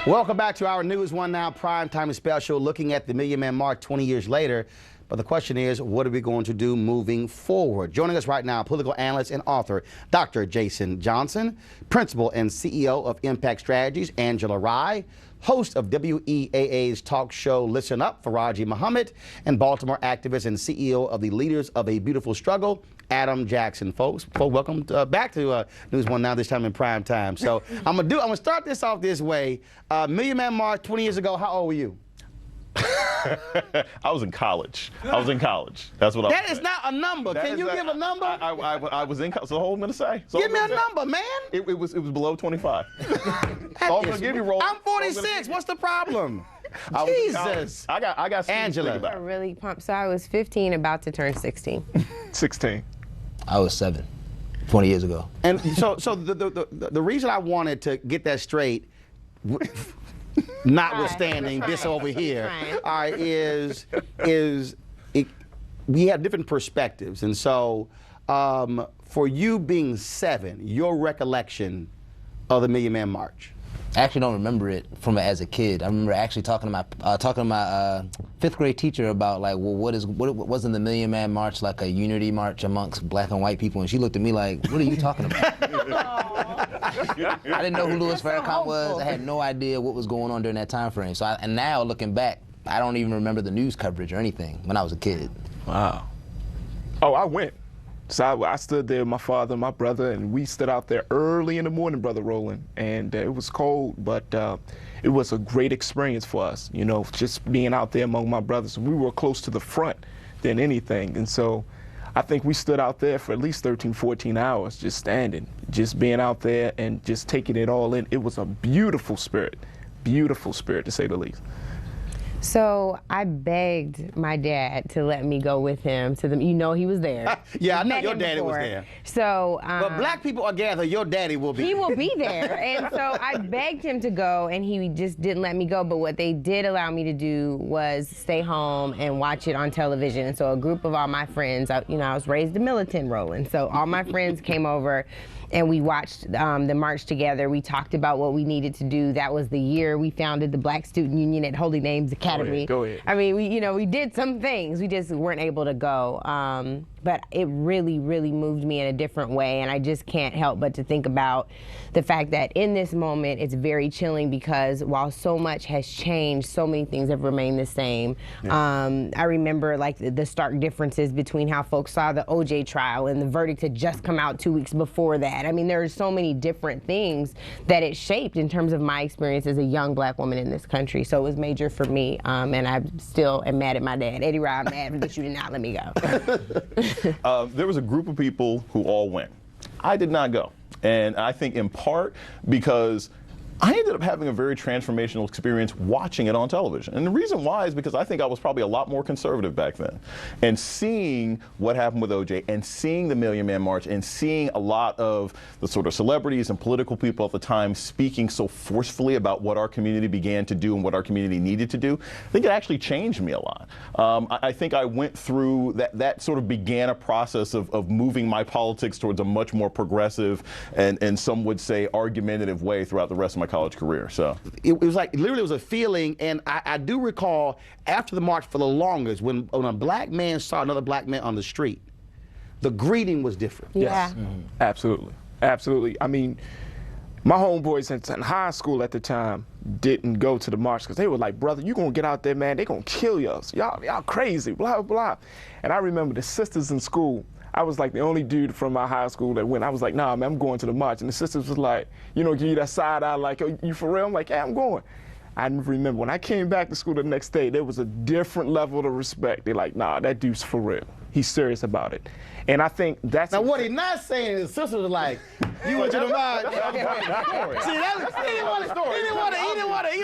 Welcome back to our News One Now primetime special, looking at the Million Man March 20 years later. But the question is, what are we going to do moving forward? Joining us right now, political analyst and author, Dr. Jason Johnson, principal and CEO of Impact Strategies, Angela Rye, host of WEAA's talk show Listen Up, Faraji Muhammad, and Baltimore activist and CEO of the Leaders of a Beautiful Struggle, Adam Jackson. Folks, welcome back to News One Now, this time in prime time. So I'm gonna start this off this way. Million Man March 20 years ago, how old were you? I was in college. That's what I was. That is not a number. Can you give a number? I was in college. So what I'm going to say? Give me a number, man. It was below 25. I'm going to give you, Roland. I'm 46. What's the problem? Jesus. I got Angela. I'm really pumped. So I was 15, about to turn 16. 16. I was 7, 20 years ago. And so the reason I wanted to get that straight, notwithstanding this over here, all right, we have different perspectives. And so for you being 7, your recollection of the Million Man March? I actually don't remember it from as a kid. I remember actually talking to my 5th grade teacher about, like, well, wasn't the Million Man March like a unity march amongst black and white people? And she looked at me like, what are you talking about? I didn't know who Louis Farrakhan was. I had no idea what was going on during that time frame. So and now looking back, I don't even remember the news coverage or anything when I was a kid. Wow. Oh, I went. So I stood there with my father and my brother, and we stood out there early in the morning, Brother Roland, and it was cold, but it was a great experience for us, you know, just being out there among my brothers. We were close to the front than anything, and so I think we stood out there for at least 13, 14 hours, just standing, just being out there and just taking it all in. It was a beautiful spirit to say the least. So I begged my dad to let me go with him to the, he was there. Yeah, I know your daddy was there. So, but black people are gathered, your daddy will be. He will be there. And so I begged him to go, and he just didn't let me go. But what they did allow me to do was stay home and watch it on television. And so a group of all my friends, I was raised a militant, Roland. So all my friends came over, and we watched the march together. We talked about what we needed to do. That was the year we founded the Black Student Union at Holy Names Academy. Go ahead. I mean, we did some things. We just weren't able to go. But it really, really moved me in a different way. And I just can't help but to think about the fact that in this moment, it's very chilling, because while so much has changed, so many things have remained the same. Yeah. I remember, like, the stark differences between how folks saw the OJ trial, and the verdict had just come out 2 weeks before that. I mean, there are so many different things that it shaped in terms of my experience as a young black woman in this country. So it was major for me, and I still am mad at my dad. Eddie Rye, I'm mad that you did not let me go. There was a group of people who all went. I did not go. And I think in part because I ended up having a very transformational experience watching it on television. And the reason why is because I think I was probably a lot more conservative back then. And seeing what happened with OJ, and seeing the Million Man March, and seeing a lot of the sort of celebrities and political people at the time speaking so forcefully about what our community began to do and what our community needed to do, I think it actually changed me a lot. I think I went through that sort of began a process of moving my politics towards a much more progressive and some would say argumentative way throughout the rest of my college career. So it was like, literally, it was a feeling. And I do recall after the march, for the longest, when a black man saw another black man on the street, the greeting was different. Yeah. Yes. Mm-hmm. Absolutely. Absolutely. I mean, my homeboys in high school at the time didn't go to the march because they were like, brother, you gonna get out there, man, they gonna kill us. Y'all crazy, blah, blah. And I remember the sisters in school, I was like the only dude from my high school that went. I was like, nah, man, I'm going to the march. And the sisters was like, give you that side eye, like, oh, you for real? I'm like, yeah, I'm going. I remember when I came back to school the next day, there was a different level of respect. They're like, nah, that dude's for real. He's serious about it. And I think that's... Now, what he's not saying is, sisters are like, you went to the march. See, he didn't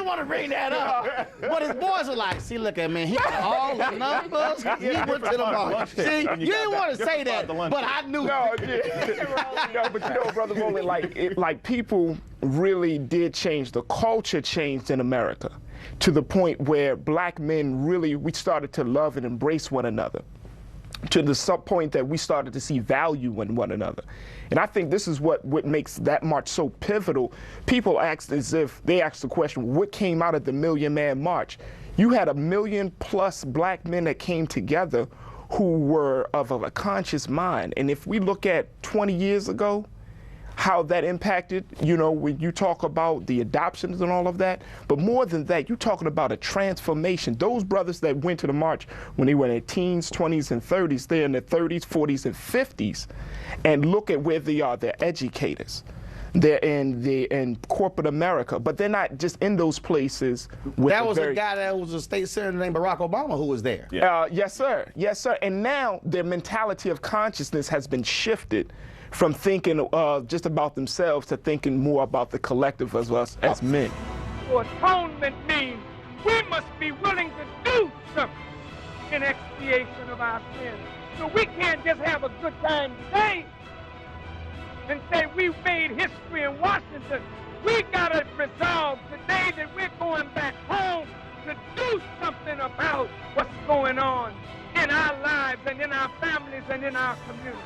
want to bring that up. But his boys are like, see, look at me, he got all the numbers, he went to the march. See, you didn't want to say that, but I knew. No, but Brother Roland, like people really did change. The culture changed in America to the point where black men really, we started to love and embrace one another. to the point that we started to see value in one another. And I think this is what makes that march so pivotal. People asked as if they asked the question, what came out of the Million Man March? You had 1 million+ black men that came together who were of a conscious mind. And if we look at 20 years ago, how that impacted, you know, when you talk about the adoptions and all of that, but more than that, you're talking about a transformation. Those brothers that went to the march when they were in their teens, 20s, and 30s, they're in their 30s, 40s, and 50s, and look at where they are. They're educators. They're in corporate America, but they're not just in those places. With That was a guy that was a state senator named Barack Obama who was there. Yeah. Yes, sir. Yes, sir. And now their mentality of consciousness has been shifted from thinking just about themselves to thinking more about the collective of us as men. Atonement means we must be willing to do something in expiation of our sins. So we can't just have a good time today and say we've made history in Washington. We gotta resolve today that we're going back home to do something about what's going on in our lives and in our families and in our communities.